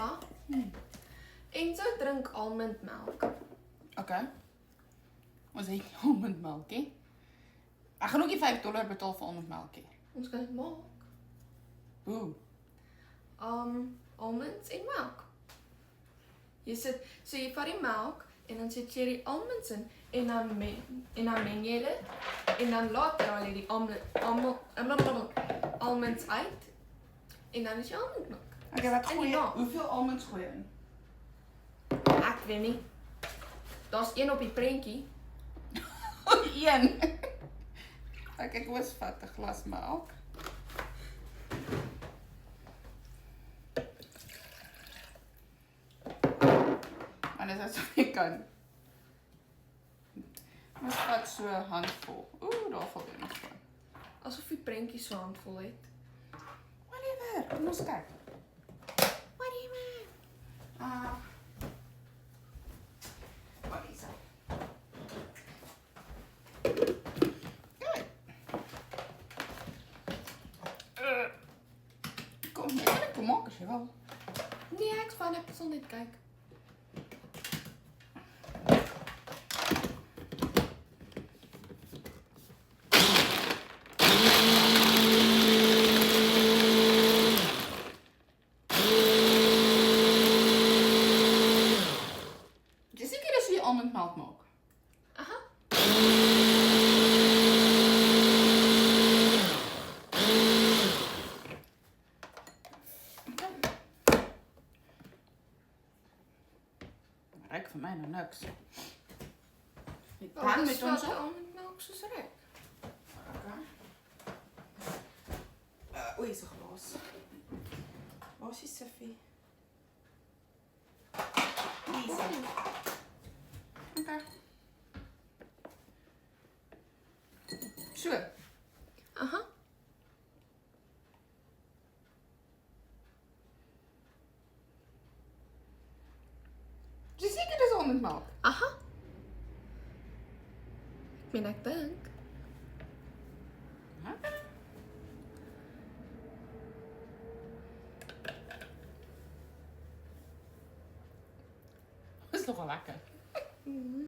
Ja. Enzo drink almondmelk. Okay. Ons het almondmelkie. Ek gaan ook nie $5 betaal vir almondmelkie. Ons kan dit maak. Ooh. Almonds en melk. So jy vat die melk en dan sit jy die almonds in en dan meng jy dit en dan later haal jy die almonds uit en dan is jy almondmelk. Okay, wat En gooi jy? ja. Hoeveel almonds gooi jy in? Ek weet nie. Daar's een op die prentjie. Een. Ek was vat 'n glas melk. En dis asof jy kan. Ons vat so 'n handvol. Ooh, daar val jy nog van. Asof die prentjie so handvol het. Whatever, kom ons kyk. Whatever. Wat is dit? Kom, jy kan dit kom maak as jy wil. Nee, ek sal net kyk. Jy seker as jy almondmelk maak? Aha. Ryk vir my nou niks. Die Oh, pan dis met ons wat op. almondmelk soos rek. Okay. Oei, is 'n glas. Waar is die siffie? Easy. Okay. So, Aha. jy seker dis almondmelk? Aha. Ek dink. Okay. Is nogal lekker.